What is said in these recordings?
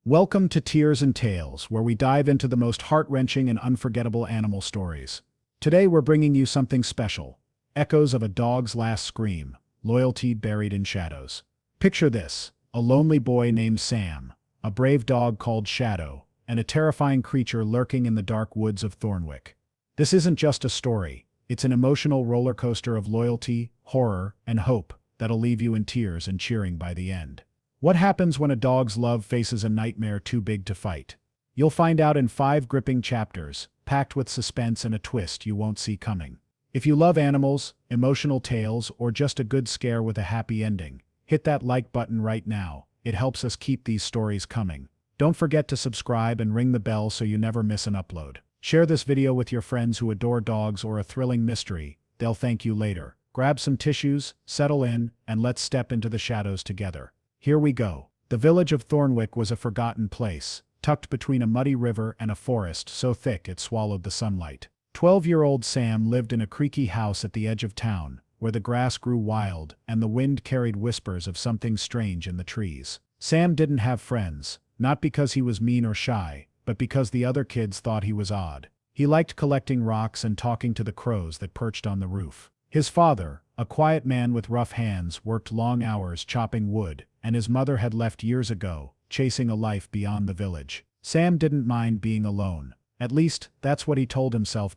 Welcome to Tears and Tales, where we dive into the most heart-wrenching and unforgettable animal stories. Today we're bringing you something special. Echoes of a dog's last scream, loyalty buried in shadows. Picture this, a lonely boy named Sam, a brave dog called Shadow, and a terrifying creature lurking in the dark woods of Thornwick. This isn't just a story, it's an emotional roller coaster of loyalty, horror, and hope that'll leave you in tears and cheering by the end. What happens when a dog's love faces a nightmare too big to fight? You'll find out in 5 gripping chapters, packed with suspense and a twist you won't see coming. If you love animals, emotional tales, or just a good scare with a happy ending, hit that like button right now. It helps us keep these stories coming. Don't forget to subscribe and ring the bell so you never miss an upload. Share this video with your friends who adore dogs or a thrilling mystery. They'll thank you later. Grab some tissues, settle in, and let's step into the shadows together. Here we go. The village of Thornwick was a forgotten place, tucked between a muddy river and a forest so thick it swallowed the sunlight. 12-year-old Sam lived in a creaky house at the edge of town, where the grass grew wild and the wind carried whispers of something strange in the trees. Sam didn't have friends, not because he was mean or shy, but because the other kids thought he was odd. He liked collecting rocks and talking to the crows that perched on the roof. His father, a quiet man with rough hands, worked long hours chopping wood, and his mother had left years ago, chasing a life beyond the village. Sam didn't mind being alone. At least, that's what he told himself.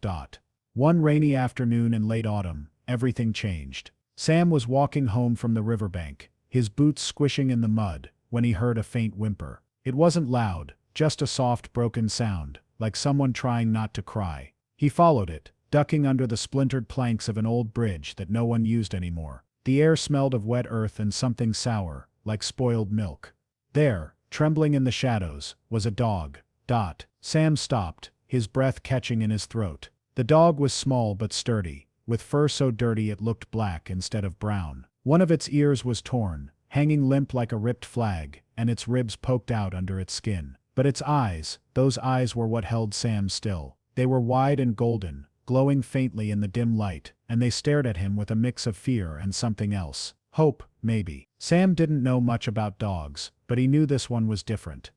One rainy afternoon in late autumn, everything changed. Sam was walking home from the riverbank, his boots squishing in the mud, when he heard a faint whimper. It wasn't loud, just a soft broken sound, like someone trying not to cry. He followed it, ducking under the splintered planks of an old bridge that no one used anymore. The air smelled of wet earth and something sour, like spoiled milk. There, trembling in the shadows, was a dog. Sam stopped, his breath catching in his throat. The dog was small but sturdy, with fur so dirty it looked black instead of brown. One of its ears was torn, hanging limp like a ripped flag, and its ribs poked out under its skin. But its eyes, those eyes were what held Sam still. They were wide and golden, glowing faintly in the dim light, and they stared at him with a mix of fear and something else. Hope, maybe. Sam didn't know much about dogs, but he knew this one was different.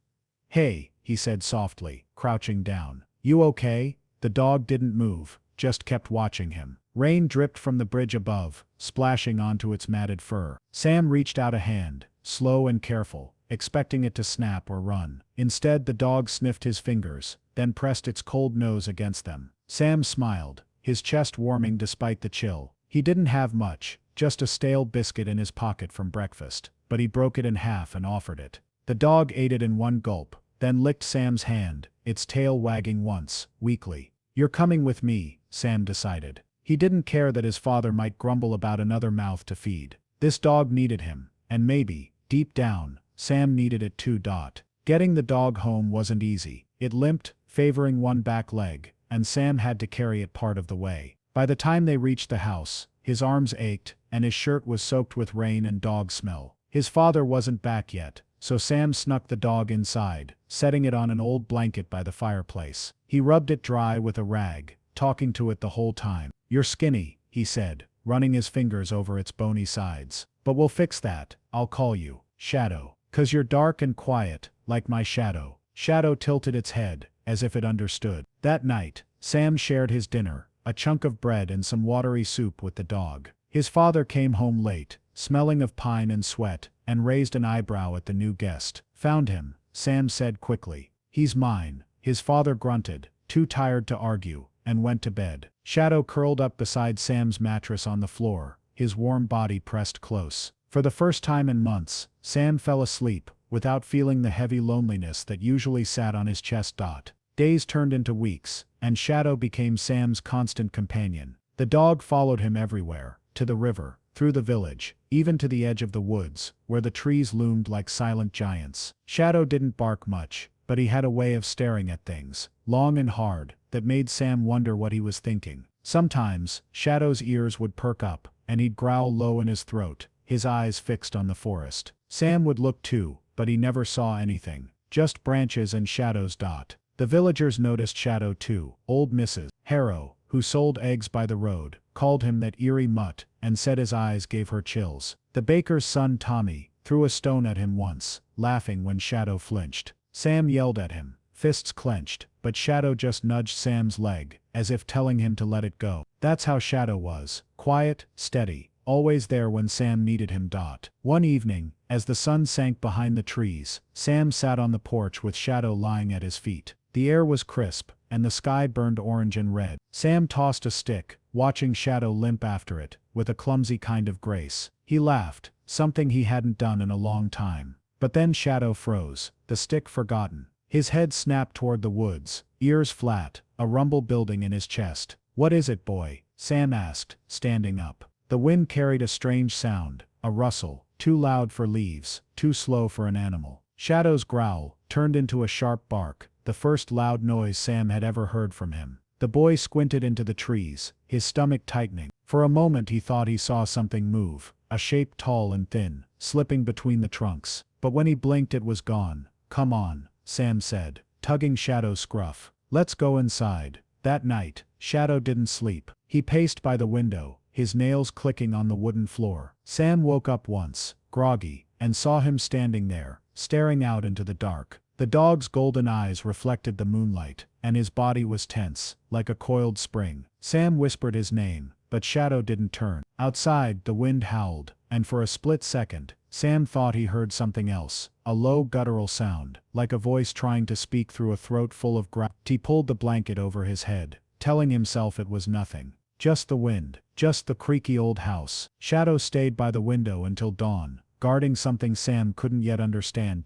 "Hey," he said softly, crouching down. "You okay?" The dog didn't move, just kept watching him. Rain dripped from the bridge above, splashing onto its matted fur. Sam reached out a hand, slow and careful, expecting it to snap or run. Instead, the dog sniffed his fingers, then pressed its cold nose against them. Sam smiled, his chest warming despite the chill. He didn't have much, just a stale biscuit in his pocket from breakfast, but he broke it in half and offered it. The dog ate it in one gulp, then licked Sam's hand, its tail wagging once, weakly. "You're coming with me," Sam decided. He didn't care that his father might grumble about another mouth to feed. This dog needed him, and maybe, deep down, Sam needed it too. Getting the dog home wasn't easy. It limped, favoring one back leg, and Sam had to carry it part of the way. By the time they reached the house, his arms ached, and his shirt was soaked with rain and dog smell. His father wasn't back yet, so Sam snuck the dog inside, setting it on an old blanket by the fireplace. He rubbed it dry with a rag, talking to it the whole time. "You're skinny," he said, running his fingers over its bony sides. "But we'll fix that. I'll call you Shadow, 'cause you're dark and quiet, like my shadow." Shadow tilted its head, as if it understood. That night, Sam shared his dinner, a chunk of bread and some watery soup, with the dog. His father came home late, smelling of pine and sweat, and raised an eyebrow at the new guest. "Found him," Sam said quickly. "He's mine." His father grunted, too tired to argue, and went to bed. Shadow curled up beside Sam's mattress on the floor, his warm body pressed close. For the first time in months, Sam fell asleep, without feeling the heavy loneliness that usually sat on his chest. Days turned into weeks, and Shadow became Sam's constant companion. The dog followed him everywhere, to the river, through the village, even to the edge of the woods, where the trees loomed like silent giants. Shadow didn't bark much, but he had a way of staring at things, long and hard, that made Sam wonder what he was thinking. Sometimes, Shadow's ears would perk up, and he'd growl low in his throat, his eyes fixed on the forest. Sam would look too, but he never saw anything, just branches and shadows. The villagers noticed Shadow too. Old Mrs. Harrow, who sold eggs by the road, called him that eerie mutt, and said his eyes gave her chills. The baker's son Tommy threw a stone at him once, laughing when Shadow flinched. Sam yelled at him, fists clenched, but Shadow just nudged Sam's leg, as if telling him to let it go. That's how Shadow was, quiet, steady, always there when Sam needed him. One evening, as the sun sank behind the trees, Sam sat on the porch with Shadow lying at his feet. The air was crisp, and the sky burned orange and red. Sam tossed a stick, watching Shadow limp after it, with a clumsy kind of grace. He laughed, something he hadn't done in a long time. But then Shadow froze, the stick forgotten. His head snapped toward the woods, ears flat, a rumble building in his chest. "What is it, boy?" Sam asked, standing up. The wind carried a strange sound, a rustle, too loud for leaves, too slow for an animal. Shadow's growl turned into a sharp bark, the first loud noise Sam had ever heard from him. The boy squinted into the trees, his stomach tightening. For a moment he thought he saw something move, a shape tall and thin, slipping between the trunks. But when he blinked it was gone. "Come on," Sam said, tugging Shadow's scruff. "Let's go inside." That night, Shadow didn't sleep. He paced by the window, his nails clicking on the wooden floor. Sam woke up once, groggy, and saw him standing there, staring out into the dark. The dog's golden eyes reflected the moonlight, and his body was tense, like a coiled spring. Sam whispered his name, but Shadow didn't turn. Outside, the wind howled, and for a split second, Sam thought he heard something else, a low guttural sound, like a voice trying to speak through a throat full of growl. He pulled the blanket over his head, telling himself it was nothing. Just the wind, just the creaky old house. Shadow stayed by the window until dawn, guarding something Sam couldn't yet understand.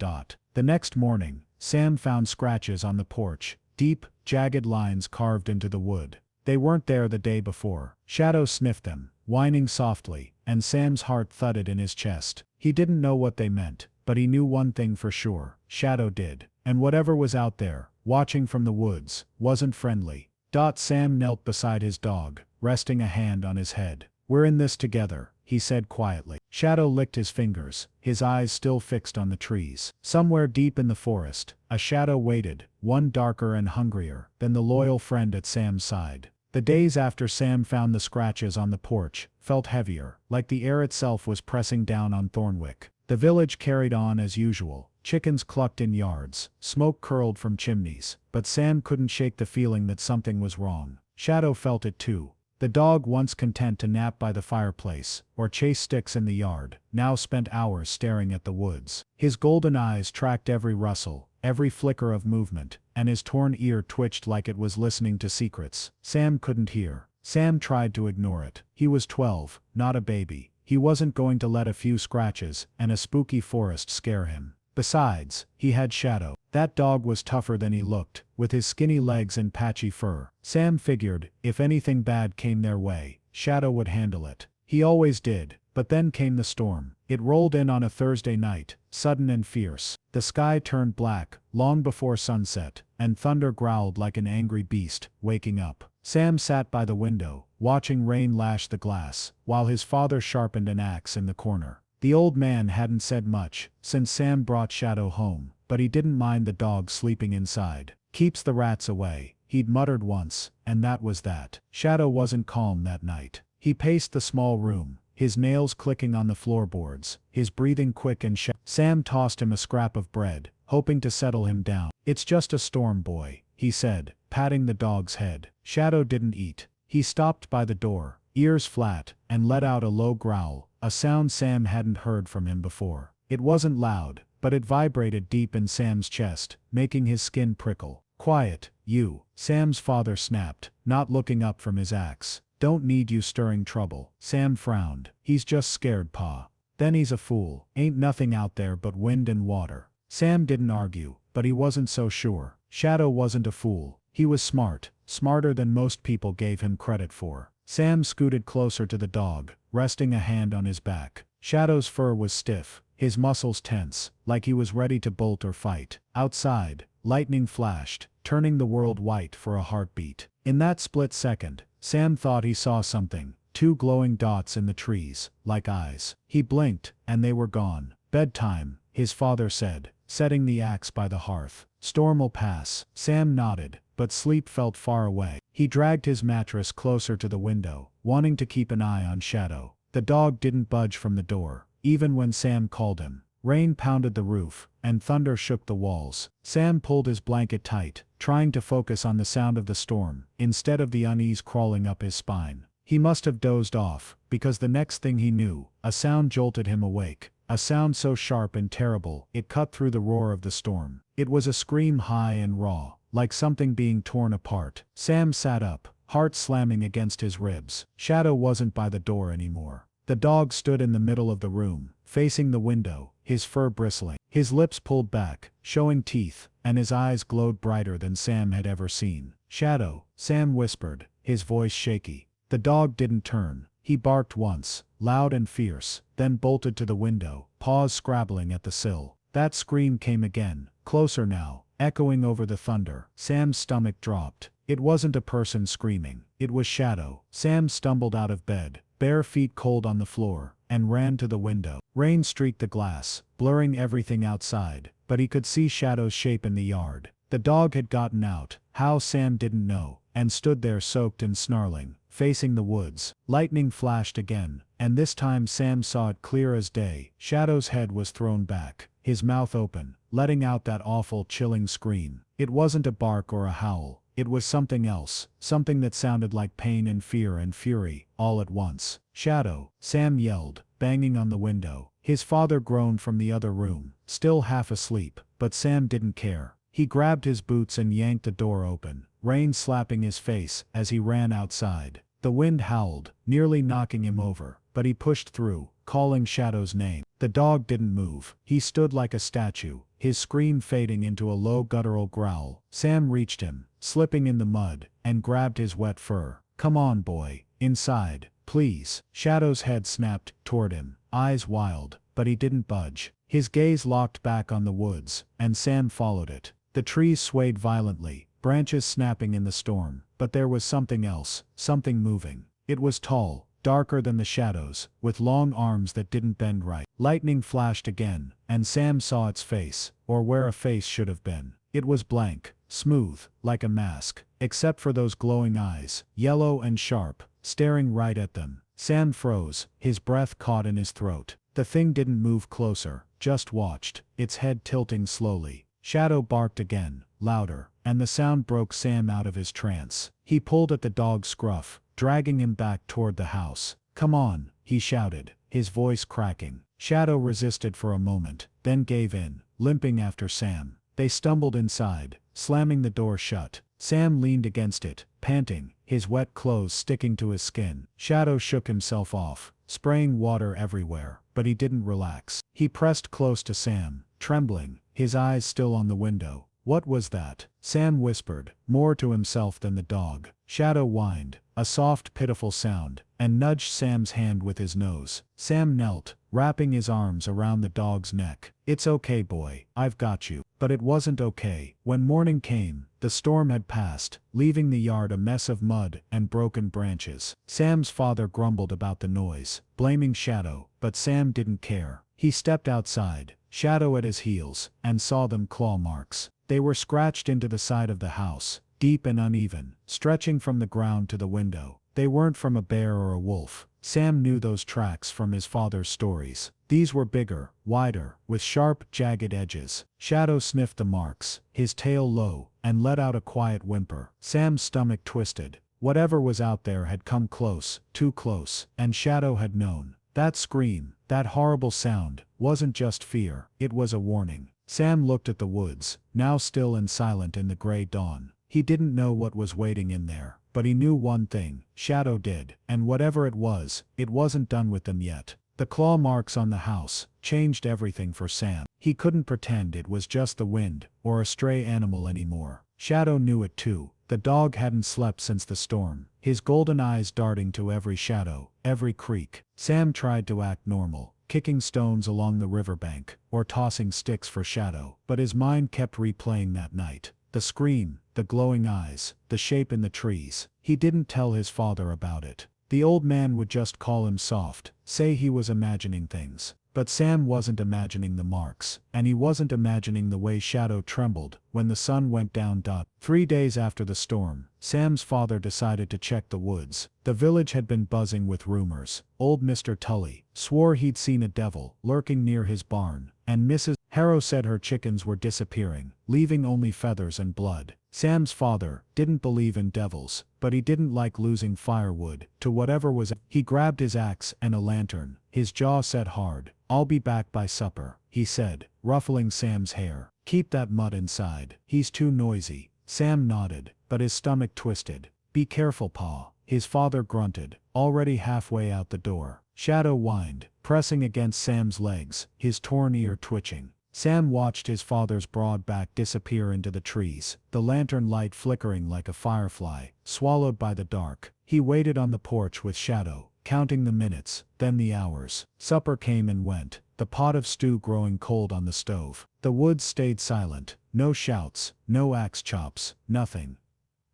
The next morning, Sam found scratches on the porch, deep, jagged lines carved into the wood. They weren't there the day before. Shadow sniffed them, whining softly, and Sam's heart thudded in his chest. He didn't know what they meant, but he knew one thing for sure. Shadow did. And whatever was out there, watching from the woods, wasn't friendly. Sam knelt beside his dog, resting a hand on his head. "We're in this together," he said quietly. Shadow licked his fingers, his eyes still fixed on the trees. Somewhere deep in the forest, a shadow waited, one darker and hungrier than the loyal friend at Sam's side. The days after Sam found the scratches on the porch felt heavier, like the air itself was pressing down on Thornwick. The village carried on as usual. Chickens clucked in yards, smoke curled from chimneys, but Sam couldn't shake the feeling that something was wrong. Shadow felt it too. The dog, once content to nap by the fireplace, or chase sticks in the yard, now spent hours staring at the woods. His golden eyes tracked every rustle, every flicker of movement, and his torn ear twitched like it was listening to secrets Sam couldn't hear. Sam tried to ignore it. He was 12, not a baby. He wasn't going to let a few scratches and a spooky forest scare him. Besides, he had Shadow. That dog was tougher than he looked, with his skinny legs and patchy fur. Sam figured, if anything bad came their way, Shadow would handle it. He always did, but then came the storm. It rolled in on a Thursday night, sudden and fierce. The sky turned black, long before sunset, and thunder growled like an angry beast, waking up. Sam sat by the window, watching rain lash the glass, while his father sharpened an axe in the corner. The old man hadn't said much since Sam brought Shadow home, but he didn't mind the dog sleeping inside. "Keeps the rats away," he'd muttered once, and that was that. Shadow wasn't calm that night. He paced the small room, his nails clicking on the floorboards, his breathing quick and shallow. Sam tossed him a scrap of bread, hoping to settle him down. "It's just a storm, boy," he said, patting the dog's head. Shadow didn't eat. He stopped by the door, ears flat, and let out a low growl, a sound Sam hadn't heard from him before. It wasn't loud, but it vibrated deep in Sam's chest, making his skin prickle. "Quiet, you," Sam's father snapped, not looking up from his axe. "Don't need you stirring trouble." Sam frowned. "He's just scared, Pa." "Then he's a fool. Ain't nothing out there but wind and water." Sam didn't argue, but he wasn't so sure. Shadow wasn't a fool. He was smart, smarter than most people gave him credit for. Sam scooted closer to the dog, resting a hand on his back. Shadow's fur was stiff, his muscles tense, like he was ready to bolt or fight. Outside, lightning flashed, turning the world white for a heartbeat. In that split second, Sam thought he saw something, two glowing dots in the trees, like eyes. He blinked, and they were gone. "Bedtime," his father said, setting the axe by the hearth. "Storm'll pass." Sam nodded, but sleep felt far away. He dragged his mattress closer to the window, wanting to keep an eye on Shadow. The dog didn't budge from the door, even when Sam called him. Rain pounded the roof, and thunder shook the walls. Sam pulled his blanket tight, trying to focus on the sound of the storm, instead of the unease crawling up his spine. He must have dozed off, because the next thing he knew, a sound jolted him awake. A sound so sharp and terrible, it cut through the roar of the storm. It was a scream high and raw, like something being torn apart. Sam sat up, heart slamming against his ribs. Shadow wasn't by the door anymore. The dog stood in the middle of the room, facing the window, his fur bristling, his lips pulled back, showing teeth, and his eyes glowed brighter than Sam had ever seen. "Shadow," Sam whispered, his voice shaky. The dog didn't turn. He barked once, loud and fierce, then bolted to the window, paws scrabbling at the sill. That scream came again, closer now, echoing over the thunder. Sam's stomach dropped. It wasn't a person screaming. It was Shadow. Sam stumbled out of bed, bare feet cold on the floor, and ran to the window. Rain streaked the glass, blurring everything outside, but he could see Shadow's shape in the yard. The dog had gotten out, how Sam didn't know, and stood there soaked and snarling, facing the woods. Lightning flashed again, and this time Sam saw it clear as day. Shadow's head was thrown back, his mouth open, letting out that awful, chilling scream. It wasn't a bark or a howl. It was something else, something that sounded like pain and fear and fury, all at once. "Shadow!" Sam yelled, banging on the window. His father groaned from the other room, still half asleep, but Sam didn't care. He grabbed his boots and yanked the door open, rain slapping his face as he ran outside. The wind howled, nearly knocking him over, but he pushed through, calling Shadow's name. The dog didn't move. He stood like a statue, his scream fading into a low guttural growl. Sam reached him, slipping in the mud, and grabbed his wet fur. "Come on, boy. Inside, please." Shadow's head snapped toward him, eyes wild, but he didn't budge. His gaze locked back on the woods, and Sam followed it. The trees swayed violently, branches snapping in the storm, but there was something else, something moving. It was tall, darker than the shadows, with long arms that didn't bend right. Lightning flashed again, and Sam saw its face, or where a face should have been. It was blank, smooth, like a mask, except for those glowing eyes, yellow and sharp, staring right at them. Sam froze, his breath caught in his throat. The thing didn't move closer, just watched, its head tilting slowly. Shadow barked again, louder, and the sound broke Sam out of his trance. He pulled at the dog's scruff, dragging him back toward the house. "Come on," he shouted, his voice cracking. Shadow resisted for a moment, then gave in, limping after Sam. They stumbled inside, slamming the door shut. Sam leaned against it, panting, his wet clothes sticking to his skin. Shadow shook himself off, spraying water everywhere, but he didn't relax. He pressed close to Sam, trembling, his eyes still on the window. "What was that?" Sam whispered, more to himself than the dog. Shadow whined, a soft, pitiful sound, and nudged Sam's hand with his nose. Sam knelt, wrapping his arms around the dog's neck. "It's okay, boy, I've got you." But it wasn't okay. When morning came, the storm had passed, leaving the yard a mess of mud and broken branches. Sam's father grumbled about the noise, blaming Shadow, but Sam didn't care. He stepped outside, Shadow at his heels, and saw them claw marks. They were scratched into the side of the house, deep and uneven, stretching from the ground to the window. They weren't from a bear or a wolf. Sam knew those tracks from his father's stories. These were bigger, wider, with sharp, jagged edges. Shadow sniffed the marks, his tail low, and let out a quiet whimper. Sam's stomach twisted. Whatever was out there had come close, too close, and Shadow had known. That scream, that horrible sound, wasn't just fear, it was a warning. Sam looked at the woods, now still and silent in the gray dawn. He didn't know what was waiting in there, but he knew one thing, Shadow did, and whatever it wasn't done with them yet. The claw marks on the house changed everything for Sam. He couldn't pretend it was just the wind, or a stray animal anymore. Shadow knew it too. The dog hadn't slept since the storm, his golden eyes darting to every shadow, every creek. Sam tried to act normal, kicking stones along the riverbank, or tossing sticks for Shadow, but his mind kept replaying that night. The scream, the glowing eyes, the shape in the trees. He didn't tell his father about it. The old man would just call him soft, say he was imagining things. But Sam wasn't imagining the marks, and he wasn't imagining the way Shadow trembled when the sun went down. 3 days after the storm, Sam's father decided to check the woods. The village had been buzzing with rumors. Old Mr. Tully swore he'd seen a devil lurking near his barn, and Mrs. Harrow said her chickens were disappearing, leaving only feathers and blood. Sam's father didn't believe in devils, but he didn't like losing firewood to whatever was. He grabbed his axe and a lantern, his jaw set hard. "I'll be back by supper," he said, ruffling Sam's hair. "Keep that mutt inside. He's too noisy." Sam nodded, but his stomach twisted. "Be careful, Pa," his father grunted, already halfway out the door. Shadow whined, pressing against Sam's legs, his torn ear twitching. Sam watched his father's broad back disappear into the trees, the lantern light flickering like a firefly, swallowed by the dark. He waited on the porch with Shadow, counting the minutes, then the hours. Supper came and went, the pot of stew growing cold on the stove. The woods stayed silent, no shouts, no axe chops, nothing.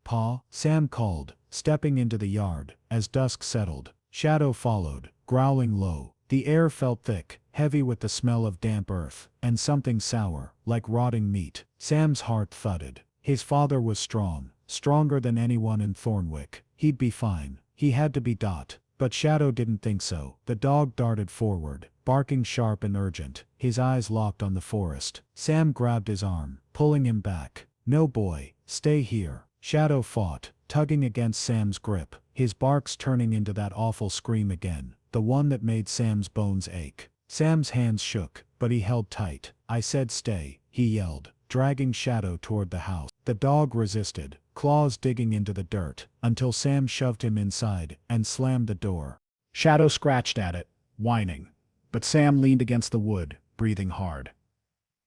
"Pa," Sam called, stepping into the yard. As dusk settled, Shadow followed, growling low. The air felt thick, heavy with the smell of damp earth, and something sour, like rotting meat. Sam's heart thudded. His father was strong, stronger than anyone in Thornwick. He'd be fine. He had to be. But Shadow didn't think so. The dog darted forward, barking sharp and urgent, his eyes locked on the forest. Sam grabbed his arm, pulling him back. "No, boy, stay here." Shadow fought, tugging against Sam's grip, his barks turning into that awful scream again, the one that made Sam's bones ache. Sam's hands shook, but he held tight. "I said stay," he yelled, dragging Shadow toward the house. The dog resisted, claws digging into the dirt, until Sam shoved him inside and slammed the door. Shadow scratched at it, whining. But Sam leaned against the wood, breathing hard.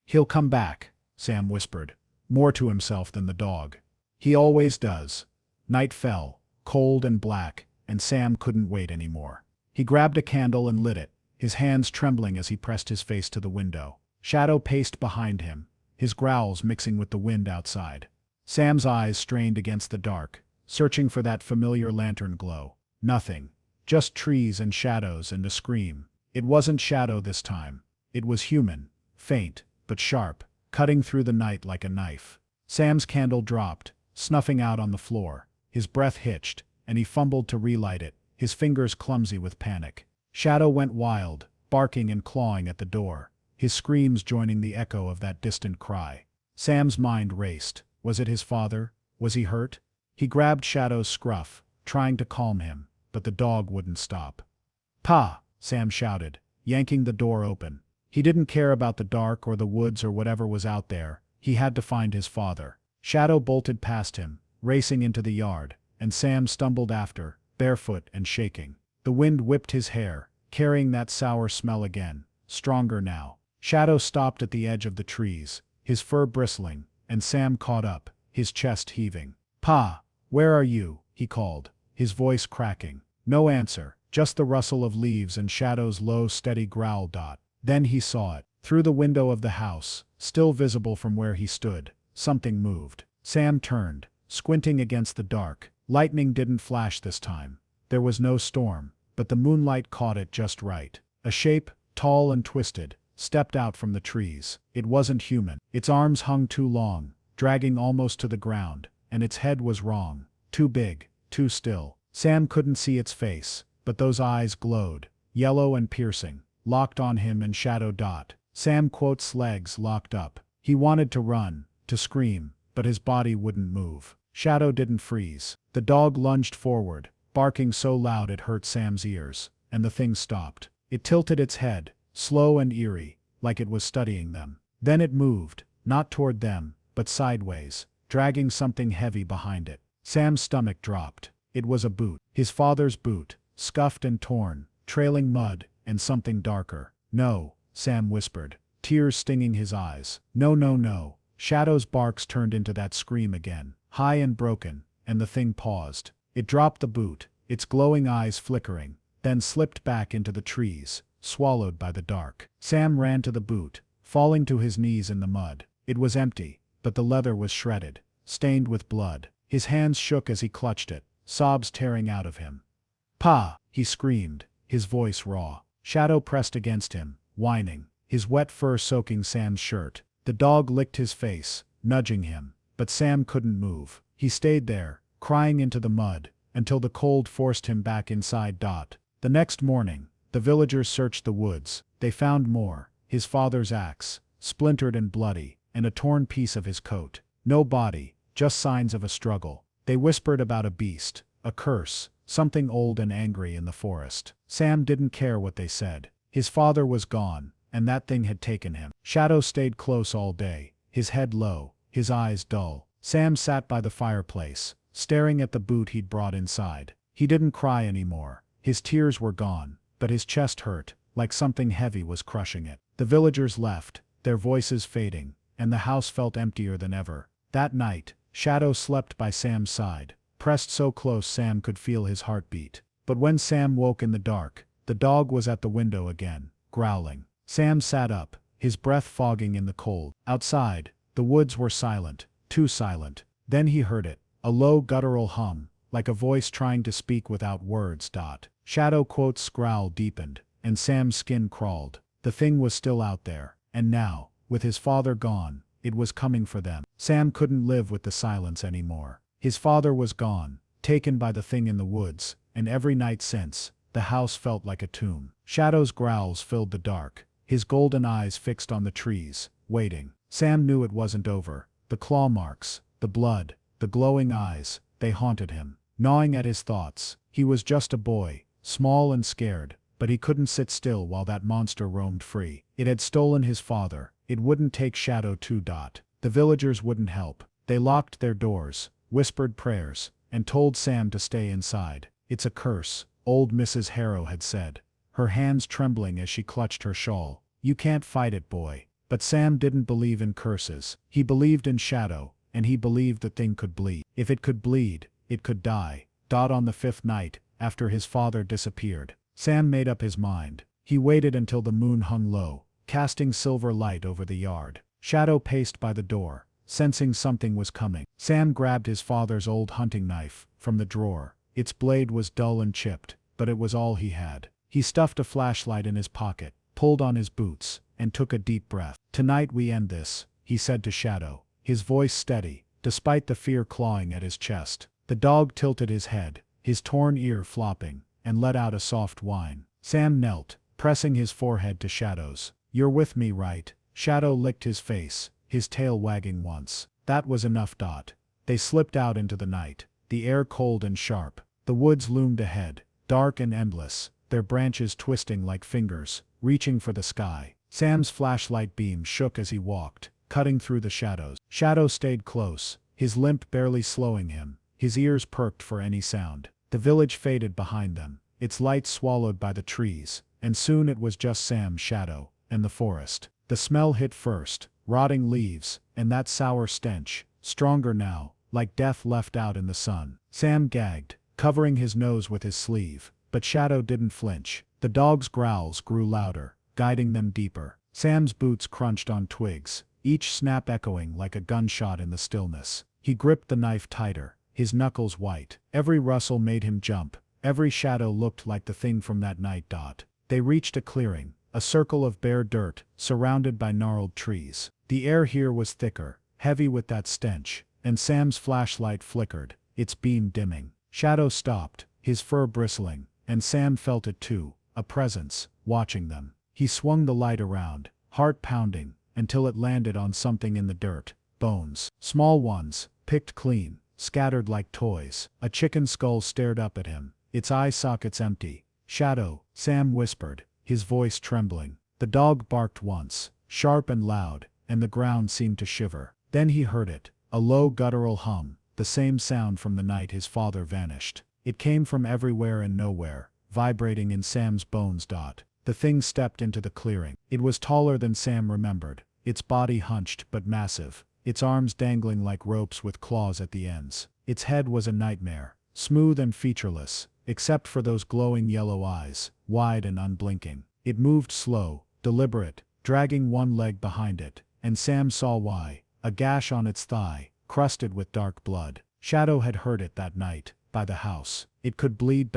"He'll come back," Sam whispered, more to himself than the dog. "He always does." Night fell, cold and black, and Sam couldn't wait anymore. He grabbed a candle and lit it, his hands trembling as he pressed his face to the window. Shadow paced behind him, his growls mixing with the wind outside. Sam's eyes strained against the dark, searching for that familiar lantern glow. Nothing. Just trees and shadows and a scream. It wasn't Shadow this time. It was human, faint, but sharp, cutting through the night like a knife. Sam's candle dropped, snuffing out on the floor. His breath hitched, and he fumbled to relight it, his fingers clumsy with panic. Shadow went wild, barking and clawing at the door, his screams joining the echo of that distant cry. Sam's mind raced. Was it his father? Was he hurt? He grabbed Shadow's scruff, trying to calm him, but the dog wouldn't stop. "Pa!" Sam shouted, yanking the door open. He didn't care about the dark or the woods or whatever was out there. He had to find his father. Shadow bolted past him, racing into the yard, and Sam stumbled after, barefoot and shaking. The wind whipped his hair, carrying that sour smell again, stronger now. Shadow stopped at the edge of the trees, his fur bristling, and Sam caught up, his chest heaving. "Pa, where are you?" he called, his voice cracking. No answer, just the rustle of leaves and Shadow's low, steady growl. Then he saw it. Through the window of the house, still visible from where he stood, something moved. Sam turned, squinting against the dark. Lightning didn't flash this time. There was no storm, but the moonlight caught it just right. A shape, tall and twisted, stepped out from the trees. It wasn't human. Its arms hung too long, dragging almost to the ground, and its head was wrong. Too big, too still. Sam couldn't see its face, but those eyes glowed, yellow and piercing, locked on him and Shadow. Sam's legs locked up. He wanted to run, to scream, but his body wouldn't move. Shadow didn't freeze. The dog lunged forward, barking so loud it hurt Sam's ears, and the thing stopped. It tilted its head, slow and eerie, like it was studying them. Then it moved, not toward them, but sideways, dragging something heavy behind it. Sam's stomach dropped. It was a boot. His father's boot, scuffed and torn, trailing mud, and something darker. "No," Sam whispered, tears stinging his eyes. "No, no, no." Shadow's barks turned into that scream again, high and broken, and the thing paused. It dropped the boot, its glowing eyes flickering, then slipped back into the trees, swallowed by the dark. Sam ran to the boot, falling to his knees in the mud. It was empty, but the leather was shredded, stained with blood. His hands shook as he clutched it, sobs tearing out of him. "Pa!" he screamed, his voice raw. Shadow pressed against him, whining, his wet fur soaking Sam's shirt. The dog licked his face, nudging him, but Sam couldn't move. He stayed there, crying into the mud, until the cold forced him back inside. The next morning, the villagers searched the woods. They found more: his father's axe, splintered and bloody, and a torn piece of his coat. No body, just signs of a struggle. They whispered about a beast, a curse, something old and angry in the forest. Sam didn't care what they said. His father was gone, and that thing had taken him. Shadow stayed close all day, his head low, his eyes dull. Sam sat by the fireplace, staring at the boot he'd brought inside. He didn't cry anymore. His tears were gone, but his chest hurt, like something heavy was crushing it. The villagers left, their voices fading, and the house felt emptier than ever. That night, Shadow slept by Sam's side, pressed so close Sam could feel his heartbeat. But when Sam woke in the dark, the dog was at the window again, growling. Sam sat up, his breath fogging in the cold. Outside, the woods were silent, too silent. Then he heard it, a low guttural hum, like a voice trying to speak without words. Shadow's growl deepened, and Sam's skin crawled. The thing was still out there, and now, with his father gone, it was coming for them. Sam couldn't live with the silence anymore. His father was gone, taken by the thing in the woods, and every night since, the house felt like a tomb. Shadow's growls filled the dark, his golden eyes fixed on the trees, waiting. Sam knew it wasn't over. The claw marks, the blood, the glowing eyes, they haunted him, gnawing at his thoughts. He was just a boy, small and scared, but he couldn't sit still while that monster roamed free. It had stolen his father. It wouldn't take Shadow too. The villagers wouldn't help. They locked their doors, whispered prayers, and told Sam to stay inside. It's a curse, old Mrs. Harrow had said, her hands trembling as she clutched her shawl. You can't fight it, boy. But Sam didn't believe in curses. He believed in Shadow, and he believed the thing could bleed. If it could bleed, it could die. On the 5th night, after his father disappeared, Sam made up his mind. He waited until the moon hung low, casting silver light over the yard. Shadow paced by the door, sensing something was coming. Sam grabbed his father's old hunting knife from the drawer. Its blade was dull and chipped, but it was all he had. He stuffed a flashlight in his pocket, pulled on his boots, and took a deep breath. Tonight we end this, he said to Shadow, his voice steady, despite the fear clawing at his chest. The dog tilted his head, his torn ear flopping, and let out a soft whine. Sam knelt, pressing his forehead to Shadow's. You're with me, right? Shadow licked his face, his tail wagging once. That was enough. They slipped out into the night, the air cold and sharp. The woods loomed ahead, dark and endless, their branches twisting like fingers, reaching for the sky. Sam's flashlight beam shook as he walked, cutting through the shadows. Shadow stayed close, his limp barely slowing him, his ears perked for any sound. The village faded behind them, its light swallowed by the trees, and soon it was just Sam, Shadow, and the forest. The smell hit first, rotting leaves, and that sour stench, stronger now, like death left out in the sun. Sam gagged, covering his nose with his sleeve, but Shadow didn't flinch. The dog's growls grew louder, guiding them deeper. Sam's boots crunched on twigs, each snap echoing like a gunshot in the stillness. He gripped the knife tighter, his knuckles white. Every rustle made him jump, every shadow looked like the thing from that night. They reached a clearing, a circle of bare dirt, surrounded by gnarled trees. The air here was thicker, heavy with that stench, and Sam's flashlight flickered, its beam dimming. Shadow stopped, his fur bristling, and Sam felt it too, a presence, watching them. He swung the light around, heart pounding, until it landed on something in the dirt. Bones. Small ones, picked clean, scattered like toys. A chicken skull stared up at him, its eye sockets empty. Shadow, Sam whispered, his voice trembling. The dog barked once, sharp and loud, and the ground seemed to shiver. Then he heard it, a low guttural hum, the same sound from the night his father vanished. It came from everywhere and nowhere, vibrating in Sam's bones. The thing stepped into the clearing. It was taller than Sam remembered, its body hunched but massive, its arms dangling like ropes with claws at the ends. Its head was a nightmare, smooth and featureless, except for those glowing yellow eyes, wide and unblinking. It moved slow, deliberate, dragging one leg behind it, and Sam saw why. A gash on its thigh, crusted with dark blood. Shadow had heard it that night, by the house. It could bleed.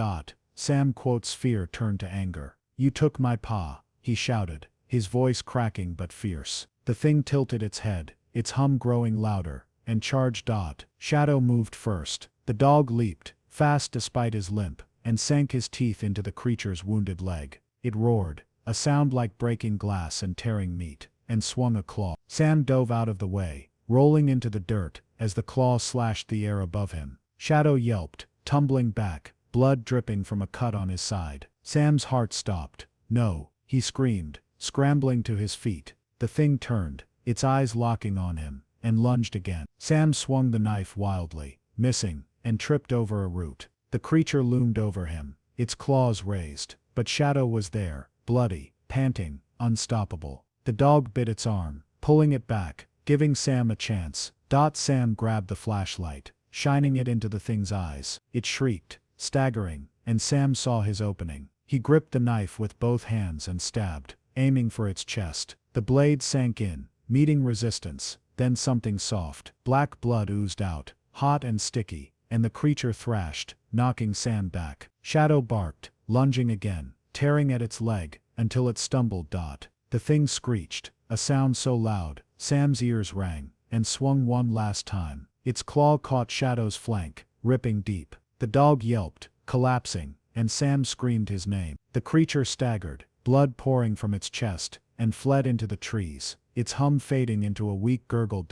Sam's fear turned to anger. You took my pa, he shouted, his voice cracking but fierce. The thing tilted its head, its hum growing louder, and charged. Shadow moved first. The dog leaped, fast despite his limp, and sank his teeth into the creature's wounded leg. It roared, a sound like breaking glass and tearing meat, and swung a claw. Sam dove out of the way, rolling into the dirt, as the claw slashed the air above him. Shadow yelped, tumbling back, blood dripping from a cut on his side. Sam's heart stopped. No, he screamed, scrambling to his feet. The thing turned, its eyes locking on him, and lunged again. Sam swung the knife wildly, missing, and tripped over a root. The creature loomed over him, its claws raised, but Shadow was there, bloody, panting, unstoppable. The dog bit its arm, pulling it back, giving Sam a chance. Sam grabbed the flashlight, shining it into the thing's eyes. It shrieked, staggering, and Sam saw his opening. He gripped the knife with both hands and stabbed, aiming for its chest. The blade sank in, meeting resistance, then something soft. Black blood oozed out, hot and sticky, and the creature thrashed, knocking Sam back. Shadow barked, lunging again, tearing at its leg, until it stumbled. The thing screeched, a sound so loud, Sam's ears rang, and swung one last time. Its claw caught Shadow's flank, ripping deep. The dog yelped, collapsing, and Sam screamed his name. The creature staggered, blood pouring from its chest, and fled into the trees, its hum fading into a weak gurgle.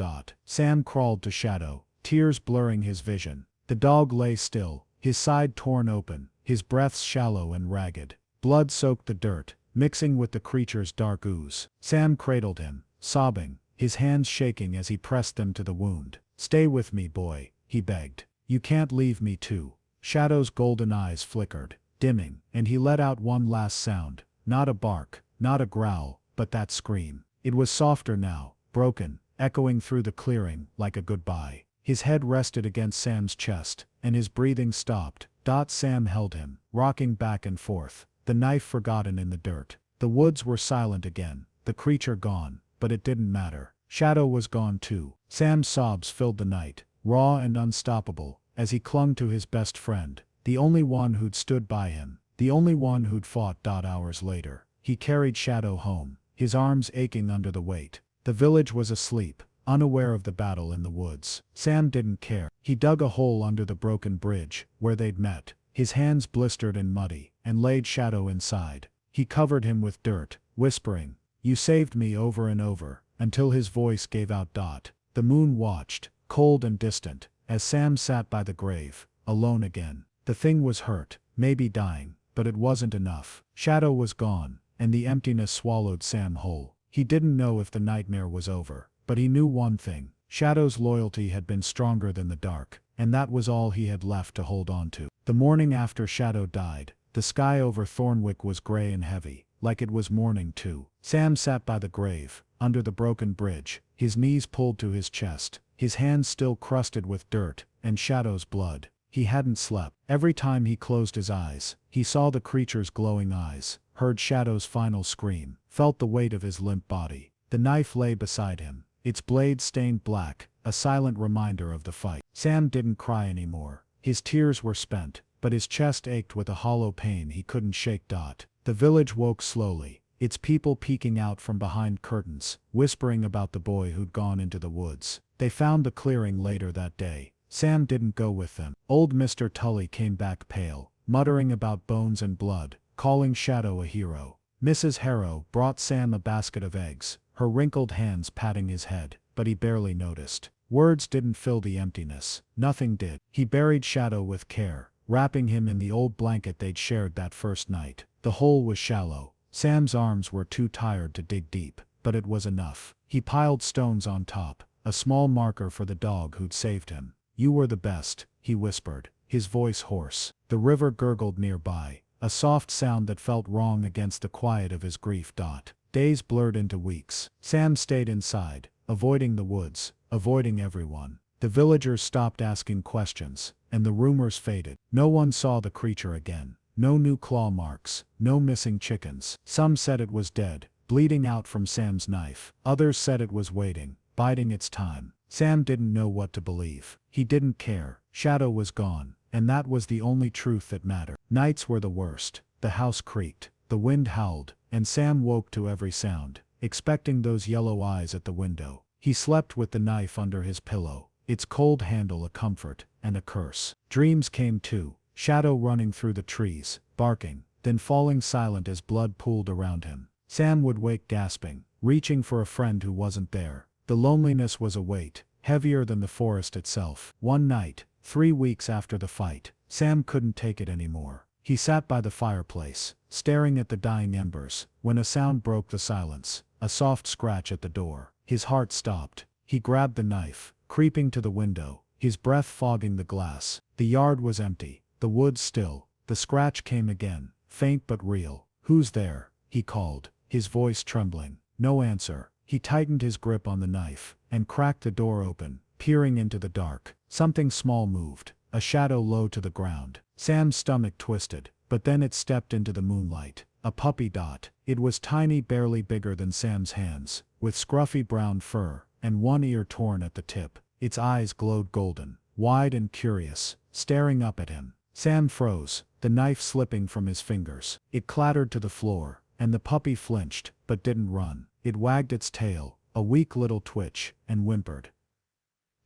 Sam crawled to Shadow, tears blurring his vision. The dog lay still, his side torn open, his breaths shallow and ragged. Blood soaked the dirt, mixing with the creature's dark ooze. Sam cradled him, sobbing, his hands shaking as he pressed them to the wound. "Stay with me, boy," he begged. "You can't leave me too." Shadow's golden eyes flickered, dimming, and he let out one last sound. Not a bark, not a growl, but that scream. It was softer now, broken, echoing through the clearing like a goodbye. His head rested against Sam's chest, and his breathing stopped. Sam held him, rocking back and forth, the knife forgotten in the dirt. The woods were silent again, the creature gone, but it didn't matter. Shadow was gone too. Sam's sobs filled the night, raw and unstoppable, as he clung to his best friend, the only one who'd stood by him, the only one who'd fought. Hours later, he carried Shadow home, his arms aching under the weight. The village was asleep, unaware of the battle in the woods. Sam didn't care. He dug a hole under the broken bridge, where they'd met, his hands blistered and muddy, and laid Shadow inside. He covered him with dirt, whispering, "You saved me," over and over, until his voice gave out. The moon watched, cold and distant, as Sam sat by the grave, alone again. The thing was hurt, maybe dying, but it wasn't enough. Shadow was gone, and the emptiness swallowed Sam whole. He didn't know if the nightmare was over, but he knew one thing: Shadow's loyalty had been stronger than the dark, and that was all he had left to hold on to. The morning after Shadow died, the sky over Thornwick was gray and heavy, like it was mourning too. Sam sat by the grave, under the broken bridge, his knees pulled to his chest, his hands still crusted with dirt and Shadow's blood. He hadn't slept. Every time he closed his eyes, he saw the creature's glowing eyes, heard Shadow's final scream, felt the weight of his limp body. The knife lay beside him, its blade stained black, a silent reminder of the fight. Sam didn't cry anymore. His tears were spent, but his chest ached with a hollow pain he couldn't shake. The village woke slowly, its people peeking out from behind curtains, whispering about the boy who'd gone into the woods. They found the clearing later that day. Sam didn't go with them. Old Mr. Tully came back pale, muttering about bones and blood, calling Shadow a hero. Mrs. Harrow brought Sam a basket of eggs, her wrinkled hands patting his head, but he barely noticed. Words didn't fill the emptiness. Nothing did. He buried Shadow with care, wrapping him in the old blanket they'd shared that first night. The hole was shallow. Sam's arms were too tired to dig deep, but it was enough. He piled stones on top, a small marker for the dog who'd saved him. "You were the best," he whispered, his voice hoarse. The river gurgled nearby, a soft sound that felt wrong against the quiet of his grief. Days blurred into weeks. Sam stayed inside, avoiding the woods, avoiding everyone. The villagers stopped asking questions, and the rumors faded. No one saw the creature again. No new claw marks, no missing chickens. Some said it was dead, bleeding out from Sam's knife. Others said it was waiting, biding its time. Sam didn't know what to believe. He didn't care. Shadow was gone, and that was the only truth that mattered. Nights were the worst. The house creaked. the wind howled, and Sam woke to every sound, expecting those yellow eyes at the window. He slept with the knife under his pillow, its cold handle a comfort and a curse. Dreams came too, Shadow running through the trees, barking, then falling silent as blood pooled around him. Sam would wake gasping, reaching for a friend who wasn't there. The loneliness was a weight, heavier than the forest itself. One night, 3 weeks after the fight, Sam couldn't take it anymore. He sat by the fireplace, staring at the dying embers, when a sound broke the silence, a soft scratch at the door. His heart stopped. He grabbed the knife, creeping to the window, his breath fogging the glass. The yard was empty, the woods still. The scratch came again, faint but real. "Who's there?" he called, his voice trembling. No answer. He tightened his grip on the knife, and cracked the door open, peering into the dark. Something small moved, a shadow low to the ground. Sam's stomach twisted, but then it stepped into the moonlight. A puppy dot. It was tiny, barely bigger than Sam's hands, with scruffy brown fur, and one ear torn at the tip. Its eyes glowed golden, wide and curious, staring up at him. Sam froze, the knife slipping from his fingers. It clattered to the floor, and the puppy flinched, but didn't run. It wagged its tail, a weak little twitch, and whimpered.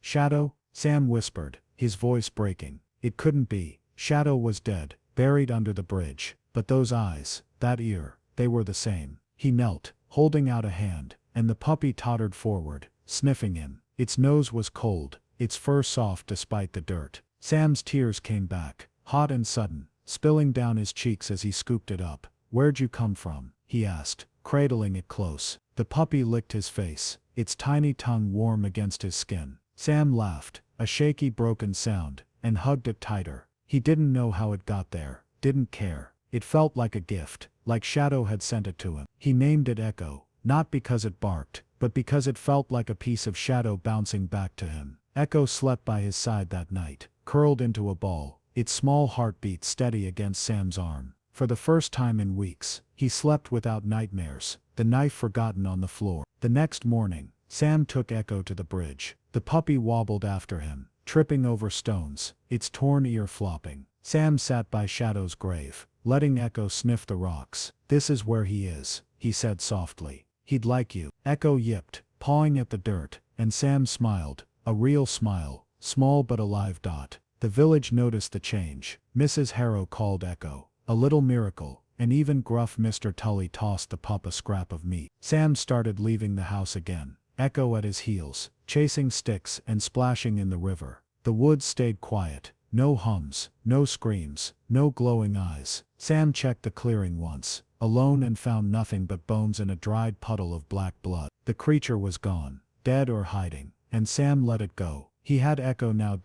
"Shadow?" Sam whispered, his voice breaking. It couldn't be. Shadow was dead, buried under the bridge. But those eyes, that ear, they were the same. He knelt, holding out a hand, and the puppy tottered forward, sniffing him. Its nose was cold, its fur soft despite the dirt. Sam's tears came back, hot and sudden, spilling down his cheeks as he scooped it up. "Where'd you come from?" he asked, cradling it close. The puppy licked his face, its tiny tongue warm against his skin. Sam laughed, a shaky broken sound, and hugged it tighter. He didn't know how it got there, didn't care. It felt like a gift, like Shadow had sent it to him. He named it Echo, not because it barked, but because it felt like a piece of Shadow bouncing back to him. Echo slept by his side that night, curled into a ball, its small heartbeat steady against Sam's arm. For the first time in weeks, he slept without nightmares, the knife forgotten on the floor. The next morning, Sam took Echo to the bridge. The puppy wobbled after him, tripping over stones, its torn ear flopping. Sam sat by Shadow's grave, letting Echo sniff the rocks. "This is where he is," he said softly. "He'd like you." Echo yipped, pawing at the dirt, and Sam smiled, a real smile, small but alive dot. The village noticed the change. Mrs. Harrow called Echo a little miracle, and even gruff Mr. Tully tossed the pup a scrap of meat. Sam started leaving the house again, Echo at his heels, chasing sticks and splashing in the river. The woods stayed quiet. No hums, no screams, no glowing eyes. Sam checked the clearing once, alone, and found nothing but bones and a dried puddle of black blood. The creature was gone, dead or hiding, and Sam let it go. He had Echo now.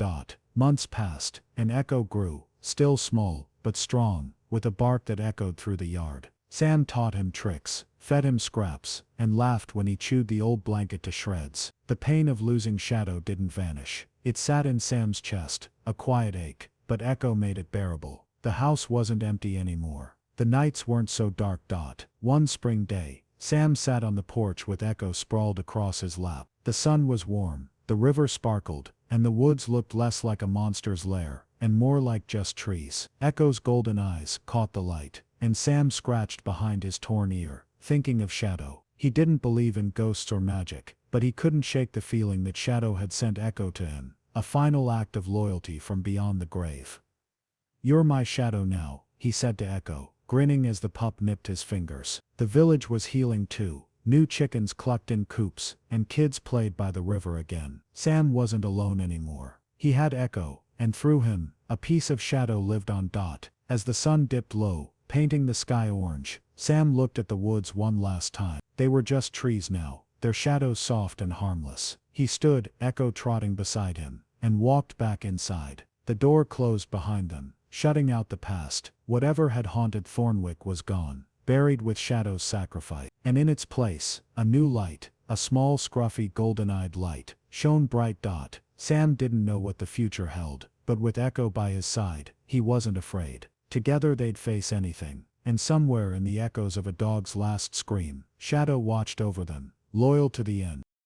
Months passed, and Echo grew, still small, but strong, with a bark that echoed through the yard. Sam taught him tricks, fed him scraps, and laughed when he chewed the old blanket to shreds. The pain of losing Shadow didn't vanish. It sat in Sam's chest, a quiet ache, but Echo made it bearable. The house wasn't empty anymore. The nights weren't so dark. One spring day, Sam sat on the porch with Echo sprawled across his lap. The sun was warm, the river sparkled, and the woods looked less like a monster's lair, and more like just trees. Echo's golden eyes caught the light, and Sam scratched behind his torn ear, thinking of Shadow. He didn't believe in ghosts or magic, but he couldn't shake the feeling that Shadow had sent Echo to him, a final act of loyalty from beyond the grave. "You're my Shadow now," he said to Echo, grinning as the pup nipped his fingers. The village was healing too. New chickens clucked in coops, and kids played by the river again. Sam wasn't alone anymore. He had Echo, and through him, a piece of Shadow lived on. As the sun dipped low, painting the sky orange, Sam looked at the woods one last time. They were just trees now, their shadows soft and harmless. He stood, Echo trotting beside him, and walked back inside. The door closed behind them, shutting out the past. Whatever had haunted Thornwick was gone, buried with Shadow's sacrifice. And in its place, a new light, a small scruffy golden-eyed light, shone bright. Sam didn't know what the future held, but with Echo by his side, he wasn't afraid. Together they'd face anything. And somewhere in the echoes of a dog's last scream, Shadow watched over them, loyal to the end.